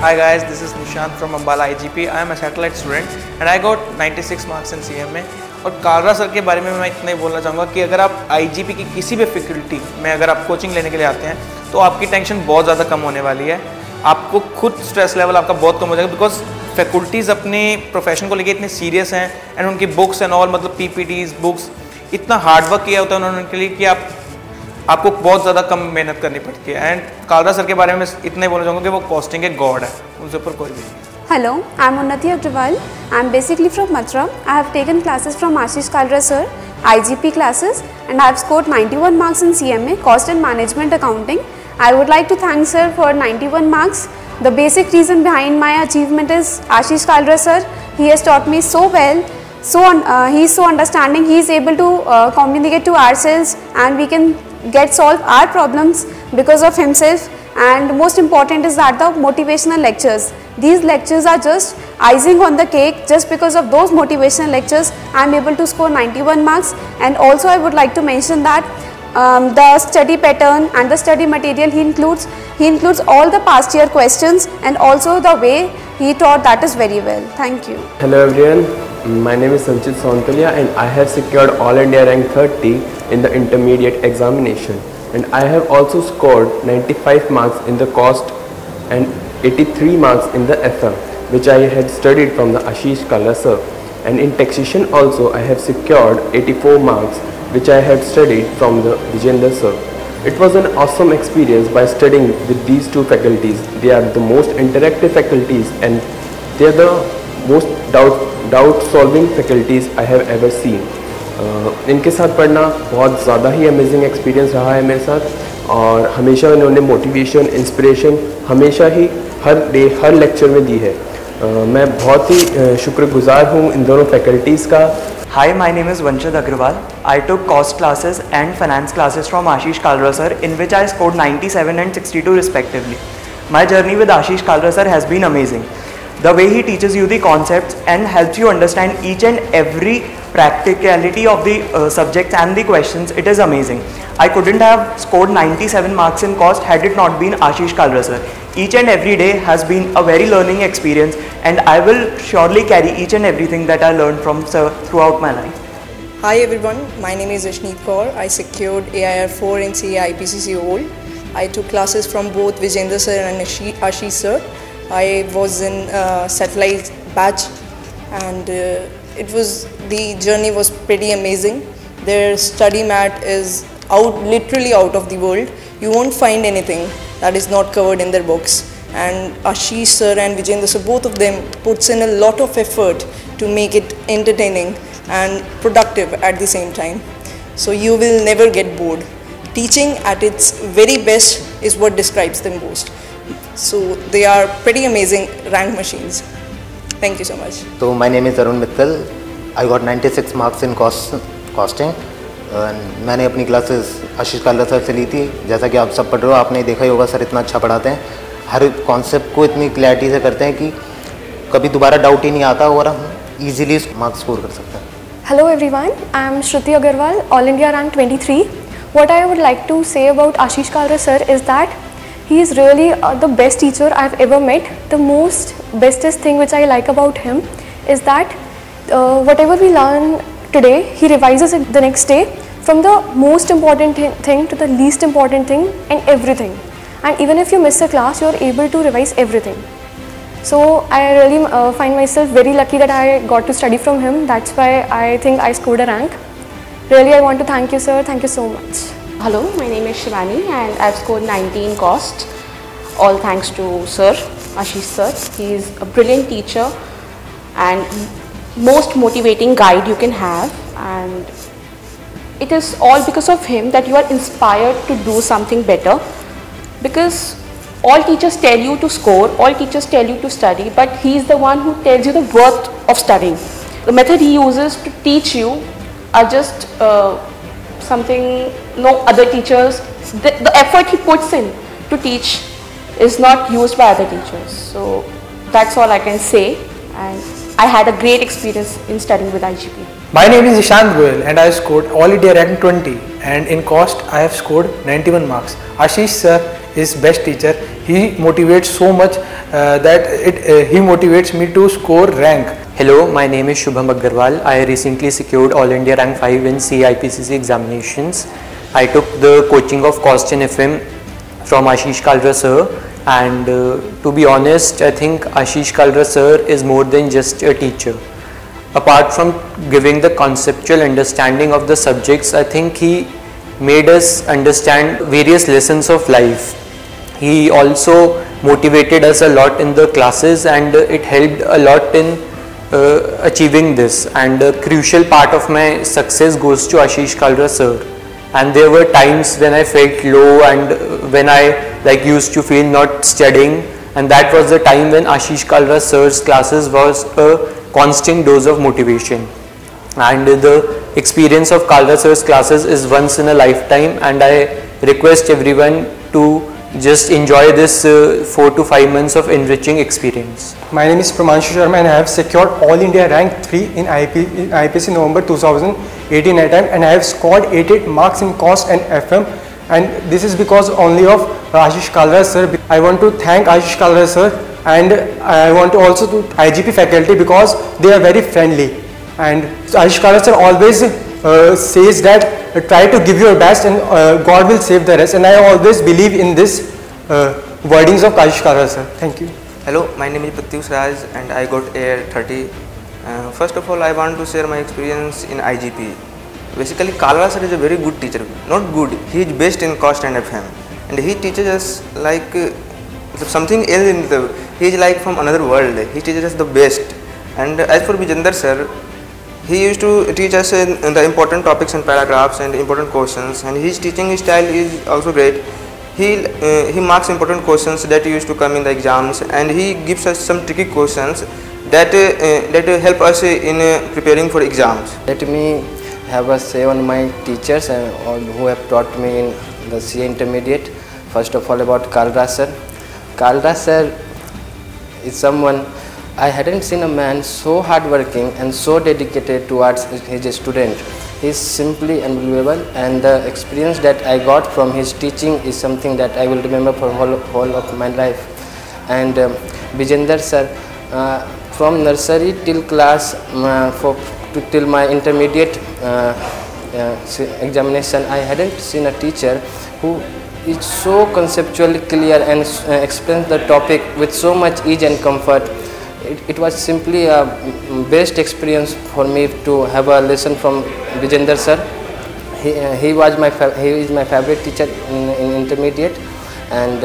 Hi guys, this is Nishant from Ambala IGP. I am a satellite student and I got 96 marks in CMA. और Kalra sir के बारे में मैं इतना ही बोलना चाहूँगा कि अगर आप IGP की किसी भी फैकल्टी में अगर आप कोचिंग लेने के लिए आते हैं तो आपकी टेंशन बहुत ज़्यादा कम होने वाली है। आपको खुद स्ट्रेस लेवल आपका बहुत कम हो जाएगा बिकॉज फैकल्टीज़ अपने प्रोफेशन को लेके इतने सीरियस हैं एंड उनकी बुक्स एंड ऑल मतलब PPTs बुक्स इतना हार्डवर्क किया होता है उन्होंने उनके लिए कि आपको बहुत ज़्यादा कम मेहनत करनी पड़ती है। एंड कालरा सर के बारे में इतना ही बोलना चाहूँगा कि वो कॉस्टिंग के गॉड है, उनसे ऊपर कोई भी नहीं। Hello, I am Unnati Agrawal. I am basically from Mathura. I have taken classes from Ashish Kalra sir, IGP classes, and I have scored 91 marks in CMA, Cost and Management Accounting. I would like to thank sir for 91 marks. The basic reason behind my achievement is Ashish Kalra sir. He has taught me so well. He is so understanding. He is able to communicate to ourselves, and we can solve our problems because of himself. And most important is that the motivational lectures. These lectures are just icing on the cake. Just because of those motivational lectures, I am able to score 91 marks. And also I would like to mention that the study pattern and the study material he includes all the past year questions, and also the way he taught, that is very well. Thank you. Hello everyone, my name is Sanchit Sontalia and I have secured All India rank 30 in the intermediate examination. And I have also scored 95 marks in the cost and 83 marks in the FM, which I had studied from the Ashish Kalra sir. And in taxation also I have secured 84 marks, which I had studied from the Vijendra sir. It was an awesome experience by studying with these two faculties. They are the most interactive faculties and they are the most doubt solving faculties I have ever seen. इनके साथ पढ़ना बहुत ज़्यादा ही amazing experience रहा है मेरे साथ, और हमेशा इन्होंने मोटिवेशन इंस्पिरेशन हमेशा ही हर डे हर लेक्चर में दी है। मैं बहुत ही शुक्रगुजार हूँ इन दोनों फैकल्टीज़ का। Hi, my name is Vanshad Agrawal. I took cost classes and finance classes from Ashish Kalra sir, in which I scored 97 and 62 respectively. My journey with Ashish Kalra sir has been amazing. The way he teaches you the concepts and helps you understand each and every practicality of the subjects and the questions, it is amazing. I couldn't have scored 97 marks in cost had it not been Ashish Kalra sir. Each and every day has been a very learning experience, and I will surely carry each and everything that I learned from sir throughout my life. Hi everyone, my name is Rashneet Kaur. I secured AIR 4 in CA IPCC Old. I took classes from both Vijendra sir and Ashish sir. I was in satellite batch, and the journey was pretty amazing. Their study mat is literally out of the world. You won't find anything that is not covered in their books. And Ashish sir and Vijendra sir, both of them puts in a lot of effort to make it entertaining and productive at the same time. So you will never get bored. Teaching at its very best is what describes them most. So they are pretty amazing rank machines. Thank you so much. So my name is Arun Mittal. I got 96 marks in costing. मैंने अपनी classes आशीष Kalra sir से ली थी। जैसा कि आप सब पढ़ रहे हो, आपने देखा ही होगा सर इतना अच्छा पढ़ाते हैं, हर कॉन्सेप्ट को इतनी क्लैरिटी से करते हैं कि कभी दोबारा डाउट ही नहीं आता और हम इजीली मार्क्स स्कोर कर सकते हैं। Hello everyone, I am Shruti Agarwal, All India rank 23. What I would like to say about Ashish Kalra sir is that he is really the best teacher I've ever met. The bestest thing which I like about him is that whatever we learn today, he revises it the next day, from the most important thing to the least important thing and everything. And even if you miss a class, you are able to revise everything. So I really find myself very lucky that I got to study from him. That's why I think I scored a rank. Really, I want to thank you, sir. Thank you so much. Hello, my name is Shivani and I've scored 90 in cost. All thanks to sir, Ashish sir. He is a brilliant teacher and most motivating guide you can have, and it is all because of him that you are inspired to do something better, because all teachers tell you to score, all teachers tell you to study, but he is the one who tells you the worth of studying. The method he uses to teach you are just something no other teachers, the effort he puts in to teach is not used by other teachers. So that's all I can say, and I had a great experience in studying with IGP. My name is Ishant Goyal and I scored All India rank 20, and in cost I have scored 91 marks. Ashish sir is best teacher. He motivates so much that he motivates me to score rank. Hello, my name is Shubham Agarwal. I recently secured All India Rank 5 in CIPCC examinations. I took the coaching of Cost and FM from Ashish Kalra sir, and to be honest, I think Ashish Kalra sir is more than just a teacher. Apart from giving the conceptual understanding of the subjects, I think he made us understand various lessons of life. He also motivated us a lot in the classes, and it helped a lot in achieving this, and a crucial part of my success goes to Ashish Kalra sir. And there were times when I felt low and when I used to feel not studying, and that was the time when Ashish Kalra sir's classes was a constant dose of motivation. And the experience of Kalra sir's classes is once in a lifetime, and I request everyone to just enjoy this 4 to 5 months of enriching experience. My name is Pramanshu Sharma, and I have secured All India Rank 3 in IPC November 2018 attempt, and I have scored 88 marks in Cost and FM, and this is because only of Ashish Kalra sir. I want to thank Ashish Kalra sir, and I want to also to IGP faculty because they are very friendly, and Ashish Kalra sir always says that try to give your best and God will save the rest, and I always believe in this wordings of Ashish Kalra sir. Thank you. Hello, my name is Pratyush Raj and I got AIR 30. First of all, I want to share my experience in IGP. Basically, Kalra sir is a very good teacher. Not good, he is best in Cost and FM, and he teaches us like something else in the. He is like from another world. He teaches us the best. And as for Vijender sir, he used to teach us in the important topics and paragraphs and important questions, and his teaching style is also great. He marks important questions that used to come in the exams, and he gives us some tricky questions that help us in preparing for exams. Let me have a say on my teachers who have taught me in the CA intermediate. First of all, about Kalra sir. Kalra sir is someone, I hadn't seen a man so hardworking and so dedicated towards his student. He is simply unbelievable, and the experience that I got from his teaching is something that I will remember for whole of my life. And Vijender sir, from nursery till class till my intermediate examination, I hadn't seen a teacher who is so conceptually clear and explains the topic with so much ease and comfort. It was simply a best experience for me to have a lesson from Vijender sir. He is my favorite teacher in intermediate, and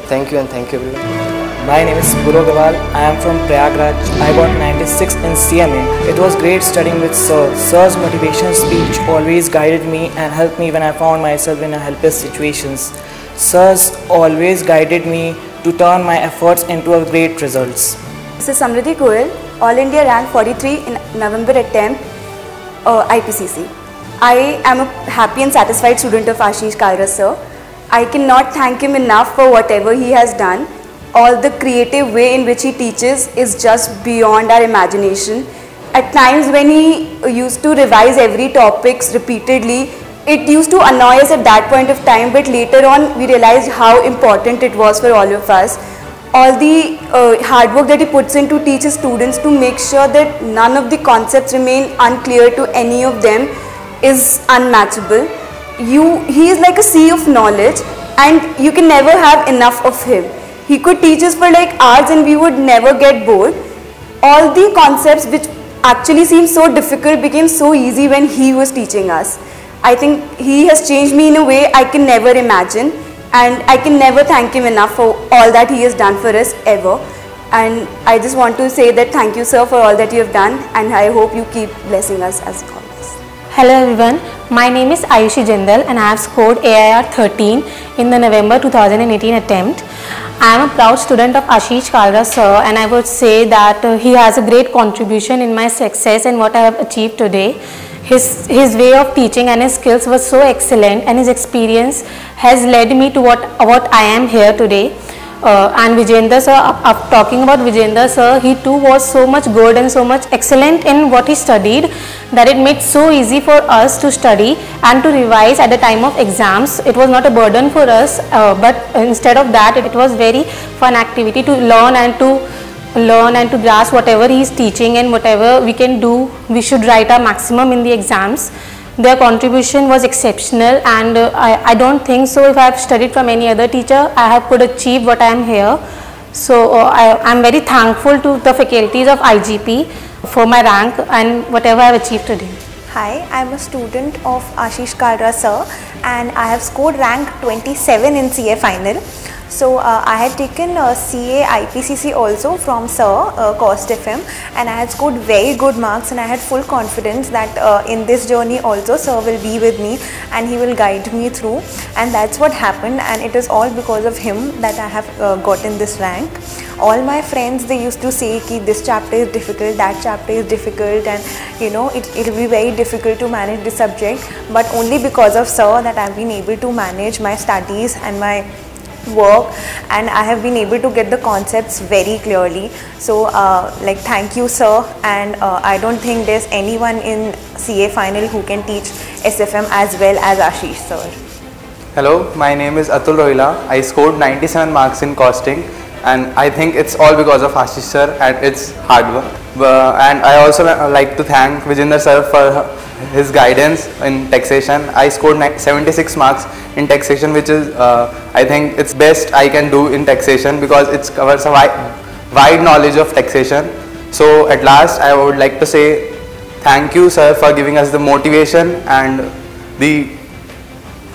thank you everyone. My name is Guru Agarwal. I am from Prayagraj. I got 96 in CMA. It was great studying with sir. Sir's motivation speech always guided me and helped me when I found myself in helpless situations. Sir's always guided me to turn my efforts into great results. This is Samriddhi Goyal, All India Rank 43 in November attempt, IPCC. I am a happy and satisfied student of Ashish Kalra sir. I cannot thank him enough for whatever he has done. All the creative way in which he teaches is just beyond our imagination. At times when he used to revise every topic repeatedly, it used to annoy us at that point of time, but later on we realized how important it was for all of us. All the hard work that he puts in to teach his students to make sure that none of the concepts remain unclear to any of them is unmatchable. He is like a sea of knowledge, and you can never have enough of him. He could teach us for like hours and we would never get bored. All the concepts which actually seemed so difficult became so easy when he was teaching us. I think he has changed me in a way I can never imagine. And I can never thank him enough for all that he has done for us ever. And I just want to say that thank you sir for all that you have done, and I hope you keep blessing us as always. Hello everyone, my name is Ayushi Jindal and I have scored AIR 13 in the November 2018 attempt. I am a proud student of Ashish Kalra sir, and I would say that he has a great contribution in my success and what I have achieved today. His way of teaching and his skills was so excellent, and his experience has led me to what I am here today. And Vijender sir, talking about Vijender sir, he too was so much good and so much excellent in what he studied that it made so easy for us to study and to revise at the time of exams. It was not a burden for us, but instead of that, it was very fun activity to learn and to grasp whatever he is teaching, and whatever we can do, we should write our maximum in the exams. Their contribution was exceptional, and I don't think so if I have studied from any other teacher, I could achieve what I am here. So I am very thankful to the faculties of IGP for my rank and whatever I have achieved today. Hi, I am a student of Ashish Kalra sir, and I have scored rank 27 in CA final. So I had taken CA IPCC also from sir, Cost FM, and I had scored very good marks, and I had full confidence that in this journey also sir will be with me and he will guide me through, and that's what happened, and it is all because of him that I have gotten this rank. All my friends, they used to say ki this chapter is difficult, that chapter is difficult, and you know it will be very difficult to manage this subject, but only because of sir that I have been able to manage my studies and my work, and I have been able to get the concepts very clearly. So like thank you sir, and I don't think there's anyone in CA final who can teach SFM as well as Ashish sir. Hello, my name is Atul Rohila. I scored 97 marks in costing, and I think it's all because of Ashish sir and it's hard work. And I also like to thank Vijender sir for his guidance in taxation. I scored 76 marks in taxation, which is I think it's best I can do in taxation because it covers a wide knowledge of taxation. So at last I would like to say thank you sir for giving us the motivation and the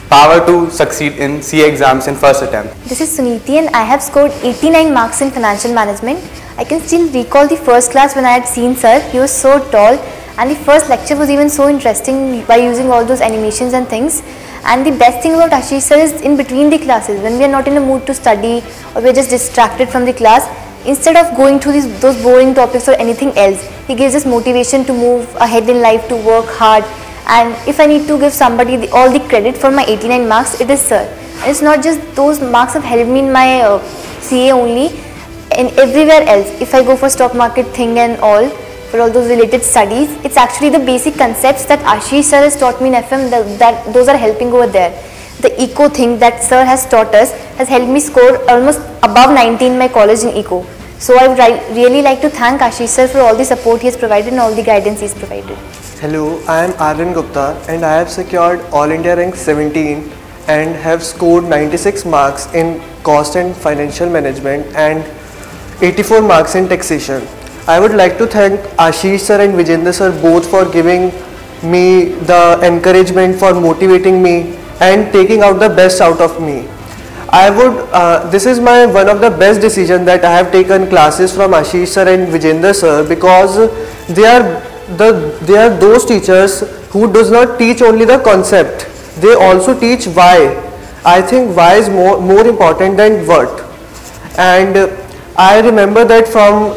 power to succeed in CA exams in first attempt. This is Suniti and I have scored 89 marks in financial management. I can still recall the first class when I had seen sir. He was so tall, and the first lecture was even so interesting by using all those animations and things. And the best thing about Ashish sir is in between the classes, when we are not in a mood to study or we are just distracted from the class, instead of going through those boring topics or anything else, he gives us motivation to move ahead in life, to work hard. And if I need to give somebody all the credit for my 89 marks, it is sir. And it's not just those marks have helped me in my CA only, and everywhere else. If I go for stock market thing and all, for all those related studies, it's actually the basic concepts that Ashish sir has taught me in FM that those are helping over there. The eco thing that sir has taught us has helped me score almost above 90 in my college in eco. So I would really like to thank Ashish sir for all the support he has provided and all the guidance he has provided. Hello, I am Arvind Gupta and I have secured All India rank 17 and have scored 96 marks in cost and financial management and 84 marks in taxation. I would like to thank Ashish sir and Vijender sir both for giving me the encouragement, for motivating me and taking out the best out of me. This is one of the best decisions that I have taken classes from Ashish sir and Vijender sir, because they are those teachers who does not teach only the concept, they also teach why. I think why is more important than what. And I remember that from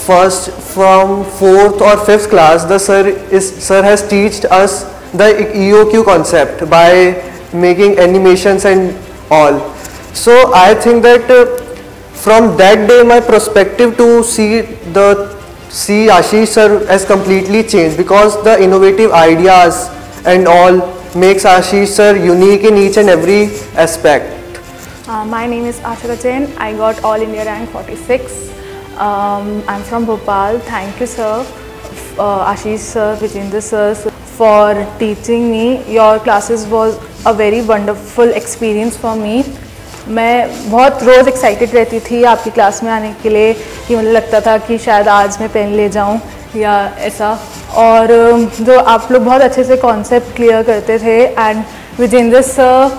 4th or 5th class, the sir has taught us the EOQ concept by making animations and all. So I think that from that day my perspective to see Ashish sir has completely changed, because the innovative ideas and all makes Ashish sir unique in each and every aspect. My name is Ashika Jain. I got All India rank 46. I'm from Bhopal. Thank you sir, Ashish sir, Vijender sir, for teaching me. Your classes was a very wonderful experience for me. मैं बहुत रोज़ excited रहती थी आपकी class में आने के लिए, कि मुझे लगता था कि शायद आज मैं पेन ले जाऊं या ऐसा, और जो आप लोग बहुत अच्छे से कॉन्सेप्ट क्लियर करते थे. एंड विजेंद्र सर,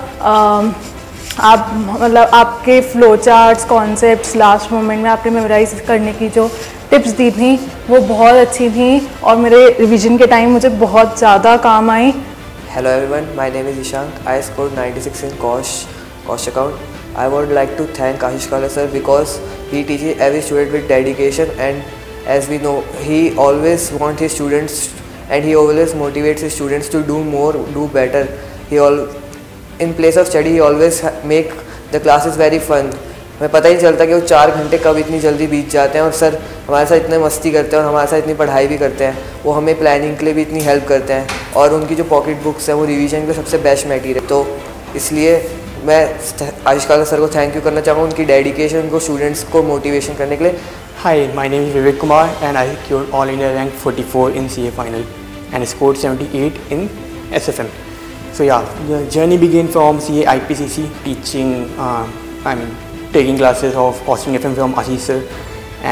आप मतलब आपके flow charts, concepts last moment में आपने मेमोराइज करने की जो टिप्स दी थी वो बहुत अच्छी थी और मेरे रिवीजन के टाइम मुझे बहुत ज़्यादा काम आई. Hello everyone, my name is Ishank. I scored 96 in cost account. I would like to thank Ashish Kalra sir because he teaches every student with dedication, and as we know, he always wants his students and he always motivates his students to do more, do better. In place of study, he always make the classes very fun. हमें पता ही नहीं चलता कि वो 4 घंटे कब इतनी जल्दी बीत जाते हैं। और सर हमारे साथ इतने मस्ती करते हैं और हमारे साथ इतनी पढ़ाई भी करते हैं, वो हमें प्लानिंग के लिए भी इतनी हेल्प करते हैं। और उनकी जो पॉकेट बुक्स हैं वो रिवीजन के सबसे बेस्ट मटेरियल। तो इसलिए मैं आशीष कालरा सर को थैंक यू करना चाहूँगा उनकी डेडिकेशन को, स्टूडेंट्स को मोटिवेशन करने के लिए। Hi, my name is Vivek Kumar and I secured All India rank 44 in CA final and scored 78 in SFM. So yeah, the journey began from CA IPCC teaching, taking classes of costing FM from Ashish sir,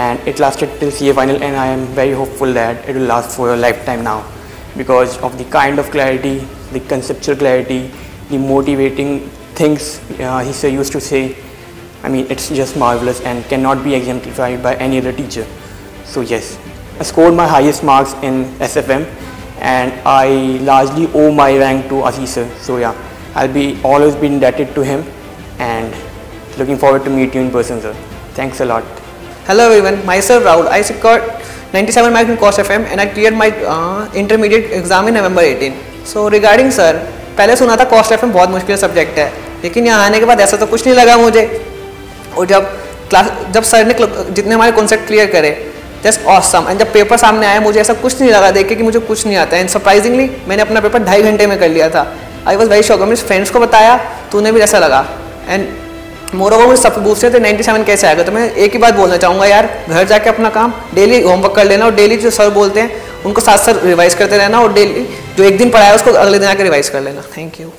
and it lasted till CA final, and I am very hopeful that it will last for a lifetime now because of the kind of clarity, the conceptual clarity, the motivating things he sir used to say. I mean, it's just marvelous and cannot be exemplified by any other teacher. So yes, I scored my highest marks in SFM and I largely owe my rank to Ashish sir. So yeah, I'll always be indebted to him and looking forward to meet you in person, sir. Thanks a lot. Hello everyone, myself Rahul. I secured 97 marks in Cost FM and I cleared my intermediate exam in November 18. So regarding sir, पहले सुना था Cost FM बहुत मुश्किल subject है, लेकिन यहाँ आने के बाद ऐसा तो कुछ नहीं लगा मुझे। और जब सर ने जितने हमारे कॉन्सेप्ट क्लियर करे, जस्ट ऑसम। एंड जब पेपर सामने आया मुझे ऐसा कुछ नहीं लगा देख के कि मुझे कुछ नहीं आता है। एंड सरप्राइजिंगली मैंने अपना पेपर 2.5 घंटे में कर लिया था। I was very shock. मेरे फ्रेंड्स को बताया तो उन्हें भी ऐसा लगा। एंड मोर ओवर मुझे सब पूछते थे 97 कैसे आएगा। तो मैं एक ही बात बोलना चाहूँगा यार, घर जाके अपना काम डेली होमवर्क कर लेना और डेली जो सर बोलते हैं उनको साथ साथ रिवाइज करते रहना और डेली जो एक दिन पढ़ाया उसको अगले दिन आकर रिवाइज कर लेना। Thank you.